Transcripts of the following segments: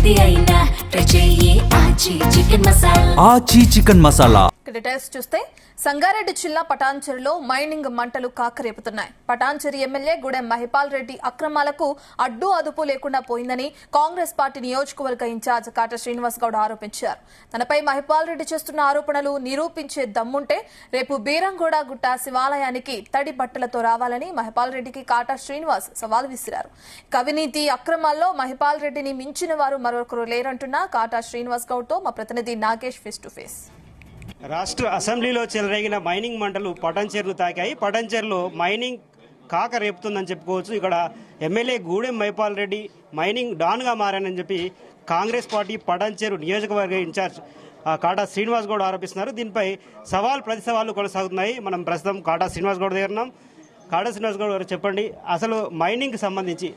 ఏది అయినా ట్రై చెయ్యి ఆచి చికెన్ మసాలా. డీటెయిల్స్ చూస్తే సంగారెడ్డి జిల్లా పటాన్చెరులో మైనింగ్ మంటలు కాకరేపుతున్నాయి. పటాన్చెరు ఎమ్మెల్యే గూడెం మహిపాల్ రెడ్డి అక్రమాలకు అడ్డు అదుపు లేకుండా పోయిందని కాంగ్రెస్ పార్టీ నియోజకవర్గ ఇన్ఛార్జ్ కాట శ్రీనివాస్ గౌడ్ ఆరోపించారు. తనపై మహిపాల్ రెడ్డి చేస్తున్న ఆరోపణలు నిరూపించే దమ్ముంటే రేపు బీరంగూడ గుట్ట శివాలయానికి తడి బట్టలతో రావాలని మహిపాల్ రెడ్డికి కాట శ్రీనివాస్ సవాల్ విసిరారు. అవినీతి అక్రమాల్లో మహిపాల్ రెడ్డిని మించిన వారు మరొకరు లేరంటున్న కాట శ్రీనివాస్ గౌడ్ తో మా ప్రతినిధి నాగేష్ ఫేస్ టు ఫేస్. రాష్ట్ర అసెంబ్లీలో చెలరేగిన మైనింగ్ మంటలు పటాన్చెరును తాకాయి. పటాన్చెరులో మైనింగ్ కాక రేపుతుందని చెప్పుకోవచ్చు. ఇక్కడ ఎమ్మెల్యే గూడెం మహిపాల్ రెడ్డి మైనింగ్ డాన్గా మారానని చెప్పి కాంగ్రెస్ పార్టీ పటాన్చెరు నియోజకవర్గ ఇన్ఛార్జ్ కాటా శ్రీనివాస్ గౌడ్ ఆరోపిస్తున్నారు. దీనిపై ప్రతి సవాళ్లు కొనసాగుతున్నాయి. మనం ప్రస్తుతం కాటా శ్రీనివాస్ గౌడ్ దగ్గర ఉన్నాం. కాటా శ్రీనివాస్ గౌడ్ గారు చెప్పండి, అసలు మైనింగ్కి సంబంధించి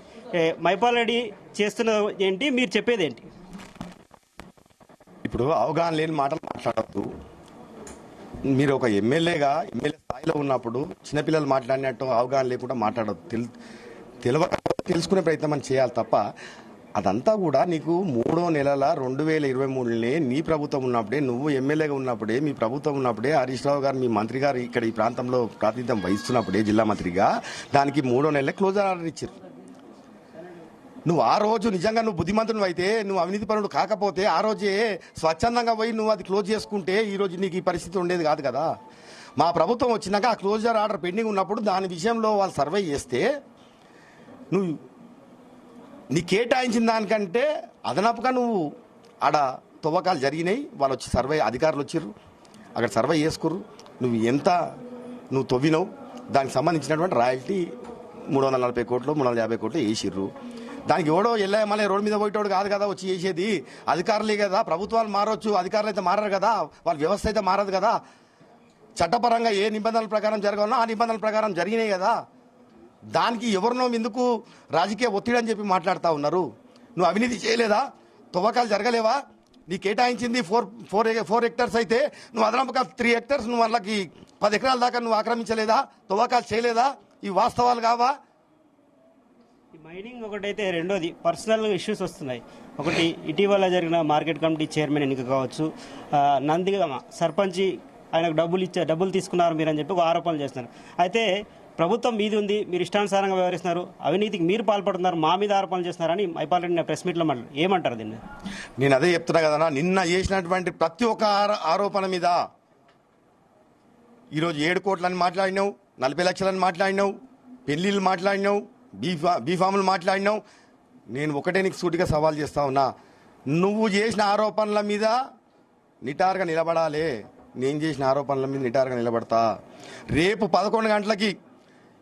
మహిపాల్ రెడ్డి చేస్తున్నది ఏంటి, మీరు చెప్పేది ఏంటి? ఇప్పుడు అవగాహన లేని మాటలు మాట్లాడద్దు. మీరు ఒక ఎమ్మెల్యే స్థాయిలో ఉన్నప్పుడు చిన్నపిల్లలు మాట్లాడినట్టు అవగాహన లేకుండా మాట్లాడద్దు. తెలుసుకునే ప్రయత్నం మనం చేయాలి తప్ప అదంతా కూడా నీకు 3వ నెల 2023 నీ ప్రభుత్వం ఉన్నప్పుడే, నువ్వు ఎమ్మెల్యేగా ఉన్నప్పుడే, మీ ప్రభుత్వం ఉన్నప్పుడే, హరీష్ రావు గారు మీ మంత్రి గారు ఇక్కడ ఈ ప్రాంతంలో ప్రాతినిధ్యం వహిస్తున్నప్పుడే జిల్లా మంత్రిగా దానికి 3వ నెలలే క్లోజర్ ఆర్డర్ ఇచ్చారు. నువ్వు ఆ రోజు నిజంగా నువ్వు బుద్ధిమంతుడు అయితే, నువ్వు అవినీతి పరుడు కాకపోతే ఆ రోజే స్వచ్ఛందంగా పోయి నువ్వు అది క్లోజ్ చేసుకుంటే ఈ రోజు నీకు ఈ పరిస్థితి ఉండేది కాదు కదా. మా ప్రభుత్వం వచ్చినాక ఆ క్లోజర్ ఆర్డర్ పెండింగ్ ఉన్నప్పుడు దాని విషయంలో వాళ్ళు సర్వే చేస్తే నువ్వు నీ కేటాయించిన దానికంటే అదనపుగా నువ్వు ఆడ తవ్వకాలు జరిగినాయి. వాళ్ళు వచ్చి సర్వే అధికారులు వచ్చారు, అక్కడ సర్వే చేసుకుర్రు. నువ్వు తవ్వినవు దానికి సంబంధించినటువంటి రాయల్టీ 340 కోట్లు 350 కోట్లు వేసిర్రు. దానికి ఎవడో మళ్ళీ రోడ్డు మీద పోయేటోడు కాదు కదా వచ్చి చేసేది, అధికారులే కదా. ప్రభుత్వాలు మారవచ్చు, అధికారులు అయితే మారరు కదా, వాళ్ళ వ్యవస్థ అయితే మారదు కదా. చట్టపరంగా ఏ నిబంధనల ప్రకారం జరగాలనో ఆ నిబంధనల ప్రకారం జరిగినాయి కదా. దానికి ఎవరినో ఎందుకు రాజకీయ ఒత్తిడి అని చెప్పి మాట్లాడుతూ ఉన్నారు. నువ్వు అవినీతి చేయలేదా? తవ్వకాలు జరగలేవా? నీ కేటాయించింది 4 హెక్టర్స్ అయితే నువ్వు అదనపుగా 3 హెక్టర్స్ నువ్వు వాళ్ళకి 10 ఎకరాల దాకా నువ్వు ఆక్రమించలేదా? తవ్వకాలు చేయలేదా? ఈ వాస్తవాలు కావా? మైనింగ్ ఒకటైతే, రెండోది పర్సనల్ ఇష్యూస్ వస్తున్నాయి. ఒకటి ఇటీవల జరిగిన మార్కెట్ కమిటీ చైర్మన్ ఎన్నిక కావచ్చు, నందిగమ సర్పంచి ఆయనకు డబ్బులు తీసుకున్నారు మీరని చెప్పి ఒక ఆరోపణలు చేస్తున్నారు. అయితే ప్రభుత్వం మీది ఉంది, మీరు ఇష్టానుసారంగా వ్యవహరిస్తున్నారు, అవినీతికి మీరు పాల్పడుతున్నారు, మా మీద ఆరోపణలు చేస్తున్నారని మహిపాల్ రెడ్డి ప్రెస్ మీట్లో ఏమంటారు దీన్ని? నేను అదే చెప్తున్నా కదా, నిన్న చేసినటువంటి ప్రతి ఒక్క ఆరోపణ మీద ఈరోజు 7 కోట్లని మాట్లాడినావు, 40 లక్షలని మాట్లాడినావు, పెళ్లిళ్ళు మాట్లాడినావు, బీఫాములు మాట్లాడినావు. నేను ఒకటే నీకు సూటిగా సవాల్ చేస్తా ఉన్నా, నువ్వు చేసిన ఆరోపణల మీద నిటారుగా నిలబడాలి. నేను చేసిన ఆరోపణల మీద నిటారుగా నిలబడతా. రేపు 11 గంటలకి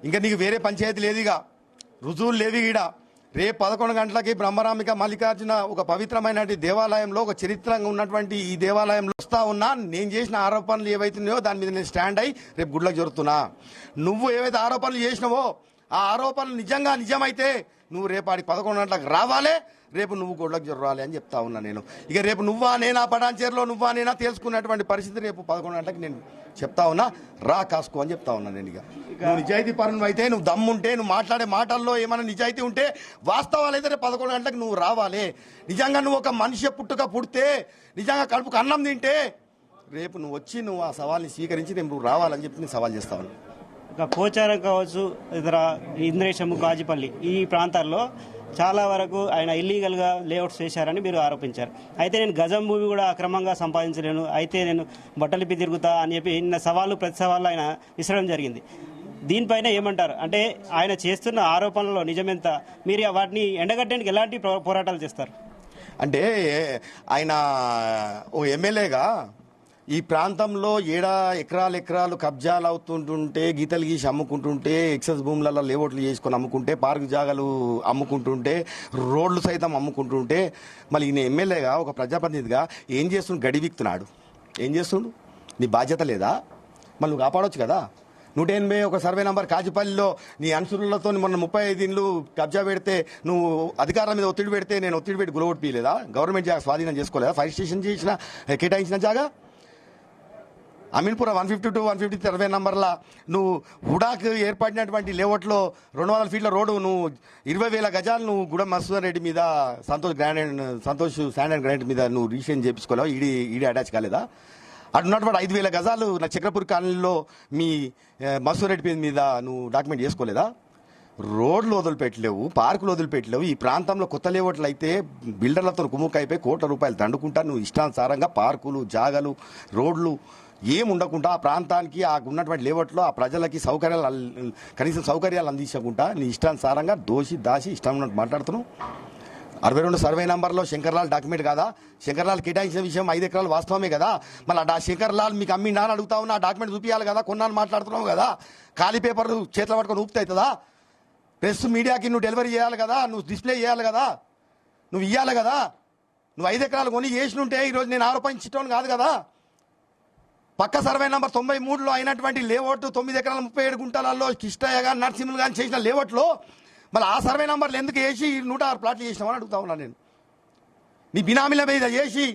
ఇంకా నీకు వేరే పంచాయతీ లేదుగా, రుజువులు లేవి గీడ. రేపు 11 గంటలకి బ్రహ్మరామిక మల్లికార్జున ఒక పవిత్రమైన దేవాలయంలో, ఒక చరిత్రంగా ఉన్నటువంటి ఈ దేవాలయంలో వస్తా ఉన్నా. నేను చేసిన ఆరోపణలు ఏవైతున్నాయో దాని మీద నేను స్టాండ్ అయ్యి రేపు గుడ్లకు జరుగుతున్నా. నువ్వు ఏవైతే ఆరోపణలు చేసినావో ఆ ఆరోపణలు నిజమైతే నువ్వు రేపు 11 గంటలకు రావాలి, రేపు నువ్వు గొడ్లకు జొర్రాలి అని చెప్తా ఉన్నా. నేను ఇక రేపు నువ్వా నేనా పటాన్చెరులో నువ్వా నేనా తెలుసుకున్నటువంటి పరిస్థితి రేపు 11 గంటలకు నేను చెప్తా ఉన్నా. రా కాసుకో అని చెప్తా ఉన్నా. నేను ఇక నువ్వు నిజాయితీ పరును అయితే, నువ్వు దమ్ముంటే, నువ్వు మాట్లాడే మాటల్లో ఏమైనా నిజాయితీ ఉంటే, వాస్తవాలు అయితే రేపు 11 గంటలకు నువ్వు రావాలి. నిజంగా నువ్వు ఒక మనిషి పుడితే, నిజంగా కడుపుకు అన్నం తింటే రేపు నువ్వు వచ్చి నువ్వు ఆ సవాల్ని స్వీకరించి నువ్వు రావాలని చెప్పి నేను సవాల్ చేస్తా ఉన్నా. పోచారం కావచ్చు, ఇతర ఇంద్రేశము, కాజిపల్లి ఈ ప్రాంతాల్లో చాలా వరకు ఆయన ఇల్లీగల్గా లేఅవుట్స్ చేశారని మీరు ఆరోపించారు. అయితే నేను గజం భూమి కూడా అక్రమంగా సంపాదించలేను, అయితే నేను బట్టలిపి తిరుగుతా అని చెప్పి నిన్న ప్రతి సవాళ్ళు ఆయన విసరడం జరిగింది. దీనిపైన ఏమంటారు? అంటే ఆయన చేస్తున్న ఆరోపణలలో నిజమెంత, మీరు వాటిని ఎండగట్టడానికి ఎలాంటి పోరాటాలు చేస్తారు? అంటే ఆయన ఓ ఎమ్మెల్యేగా ఈ ప్రాంతంలో ఎకరాలు కబ్జాలు అవుతుంటుంటే, గీతలు గీసి అమ్ముకుంటుంటే, ఎక్సెస్ భూములలో లేఅవుట్లు చేసుకొని అమ్ముకుంటే, పార్కు జాగాలు అమ్ముకుంటుంటే, రోడ్లు సైతం అమ్ముకుంటుంటే, మళ్ళీ ఈయన ఎమ్మెల్యేగా ఒక ప్రజాప్రతినిధిగా ఏం చేస్తుండు? గడివిక్తున్నాడు. ఏం చేస్తుండు? నీ బాధ్యత లేదా? మళ్ళీ నువ్వు కాపాడవచ్చు కదా. 181 సర్వే నంబర్ కాజిపల్లిలో నీ అనుసరులతో మొన్న 35 ఇండ్లు కబ్జా పెడితే, నువ్వు అధికారుల మీద ఒత్తిడి పెడితే నేను ఒత్తిడి పెట్టి గులగొట్టిలేదా? గవర్నమెంట్ జాగా స్వాధీనం చేసుకోలేదా? ఫైర్ స్టేషన్ చేసిన కేటాయించిన జాగా అమీన్పుర 152 150 సర్వే నంబర్ల నువ్వు హుడాక్ ఏర్పడినటువంటి లేఅవుట్లో 200 ఫీట్ల రోడ్డు నువ్వు 20,000 గజాలు నువ్వు గుడం మసూదన్ రెడ్డి మీద సంతోష్ శాండ్ అండ్ గ్రానైట్ మీద నువ్వు రిజిస్ట్రేషన్ చేయించుకోలేవు, ఈడీ అటాచ్ కాలేదా? అటు ఉన్నటువంటి 5,000 గజాలు నా చక్రపూర్ కాలనీలో మీ మసూదన్ రెడ్డి మీద నువ్వు డాక్యుమెంట్ చేసుకోలేదా? రోడ్లు వదిలిపెట్టలేవు, పార్కులు వదిలిపెట్టలేవు. ఈ ప్రాంతంలో కొత్త లేఅవుట్లు అయితే బిల్డర్లతో కుమ్ముకైపోయి కోట్ల రూపాయలు దండుకుంటా నువ్వు ఇష్టానుసారంగా పార్కులు, జాగలు, రోడ్లు ఏం ఉండకుండా ఆ ప్రాంతానికి ఆ ఉన్నటువంటి లేఅవుట్లో ఆ ప్రజలకి కనీసం సౌకర్యాలు అందించకుండా నీ ఇష్టానుసారంగా దాచి ఇష్టం ఉన్నట్టు మాట్లాడుతున్నావు. 62 సర్వే నంబర్లో శంకర్లాల్ డాక్యుమెంట్ కాదా? శంకర్లాల్ కేటాయించిన విషయం 5 ఎకరాలు వాస్తవమే కదా? మళ్ళీ ఆ శంకర్లాల్ మీకు అమ్మినా అని అడుగుతా ఉన్నా, ఆ డాక్యుమెంట్ చూపించాలి కదా? కొన్నాళ్ళు మాట్లాడుతున్నావు కదా? ఖాళీ పేపర్ చేతిలో పట్టుకొని ఊపితే అవుతుందా? ప్రెస్ మీడియాకి నువ్వు డెలివరీ చేయాలి కదా, నువ్వు డిస్ప్లే చేయాలి కదా, నువ్వు ఇవ్వాలి కదా. నువ్వు 5 ఎకరాలు కొని చేసినుంటే ఈరోజు నేను ఆరోపించటం కాదు కదా. పక్క సర్వే నంబర్ 93లో అయినటువంటి లేఅవుట్ 9 ఎకరాల 37 గుంటలలో కిష్టయ్య గారు నరసింహులు గారు చేసిన లేఅవుట్లో మళ్ళీ ఆ సర్వే నంబర్లు ఎందుకు వేసి 106 ప్లాట్లు చేసినామని అడుగుతా ఉన్నా నేను. నీ బినామీల మీద చేసి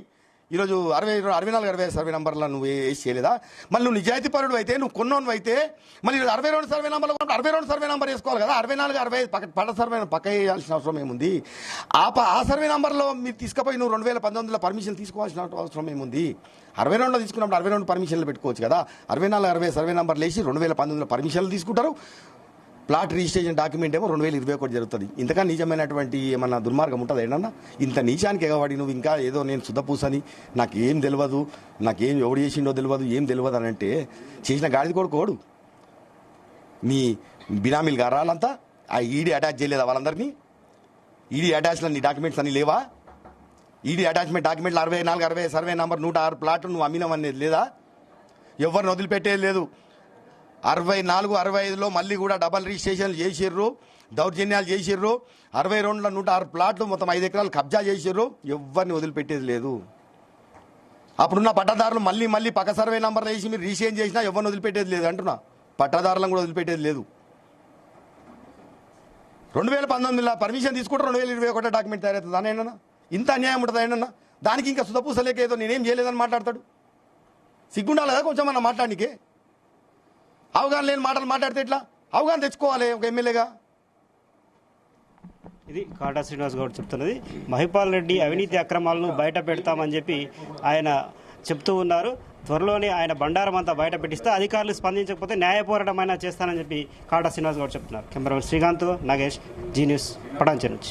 ఈరోజు 64 సర్వే నంబర్లో నువ్వు వేసి చేయలేదా? మళ్ళీ నువ్వు నిజాయితీపరుడు అయితే, నువ్వు కొన్నోను అయితే మళ్ళీ 62 సర్వే నంబర్లో 62 సర్వే నంబర్ వేసుకోవాలి కదా. 64 65 పట్ట సర్వే పక్క వేయాల్సిన అవసరం ఏముంది? ఆ సర్వే నంబర్లో మీరు తీసుకుపోయి నువ్వు 2019లో పర్మిషన్ తీసుకోవాల్సిన అవసరం ఏముంది? 62లో తీసుకున్నప్పుడు 62 పర్మిషన్లు పెట్టుకోవచ్చు కదా. 64 60 సర్వే నంబర్లు వేసి 2019లో పర్మిషన్లు తీసుకుంటారు. ప్లాట్ రిజిస్ట్రేషన్ డాక్యుమెంట్ ఏమో 2021 జరుగుతుంది. ఇంతకన్నా నిజమైనటువంటి ఏమన్నా దుర్మార్గం ఉంటుంది ఏంటన్నా? ఇంత నీచానికి ఎగవాడి నువ్వు ఇంకా ఏదో నేను శుద్ధపూసని నాకేం తెలియదు, నాకేం ఎవడు చేసిండో తెలియదు, ఏం తెలియదు అని అంటే చేసిన గాడిది కొడుకోడు. నీ బినామీలు గారాలంతా ఆ ఈడీ అటాచ్ చేయలేదా వాళ్ళందరినీ? ఈడీ అటాచ్లో నీ డాక్యుమెంట్స్ అన్నీ లేవా? ఈడీ అటాచ్మెంట్ డాక్యుమెంట్లు 64 60 సర్వే నంబర్ 106 ప్లాట్లు నువ్వు అమ్మినవనేది లేదా? ఎవరిని వదిలిపెట్టేది లేదు. 64 65లో మళ్ళీ కూడా డబల్ రిజిస్ట్రేషన్లు చేసిర్రు, దౌర్జన్యాలు చేసిర్రు. 62లో 106 ప్లాట్లు మొత్తం 5 ఎకరాలు కబ్జా చేసిర్రు. ఎవరిని వదిలిపెట్టేది లేదు. అప్పుడున్న పట్టదారులు మళ్ళీ పక్క సర్వే నంబర్లు వేసి మీరు రిజిస్ట్రేషన్ చేసినా ఎవరిని వదిలిపెట్టేది లేదు అంటున్నా. పట్టదారులను కూడా వదిలిపెట్టేది లేదు. 2019లో పర్మిషన్ తీసుకుంటే 2021 డాక్యుమెంట్ తయారవుతుంది అని ఏంటన్నా? ఇంత అన్యాయం ఉంటుంది ఏంటన్నా? దానికి ఇంకా సుధపూసలేక ఏదో నేనేం చేయలేదని మాట్లాడతాడు. సిగ్గుండాలి కదా కొంచెం అన్న మాట్లాడనికే. అవగాహన లేని మాటలు మాట్లాడితే ఎట్లా? అవగాహన తెచ్చుకోవాలి ఒక ఎమ్మెల్యేగా. ఇది కాటా శ్రీనివాస్ గౌడ్ చెప్తున్నది. మహిపాల్ రెడ్డి అవినీతి అక్రమాలను బయట పెడతామని చెప్పి ఆయన చెప్తూ ఉన్నారు. త్వరలోనే ఆయన బండారం అంతా బయట పెట్టిస్తే అధికారులు స్పందించకపోతే న్యాయ పోరాటమైనా చేస్తానని చెప్పి కాటా శ్రీనివాస్ గౌడ్ చెప్తున్నారు. కెమెరామెన్ శ్రీకాంత్, నాగేష్, జీ న్యూస్, పటాన్చెరు నుంచి.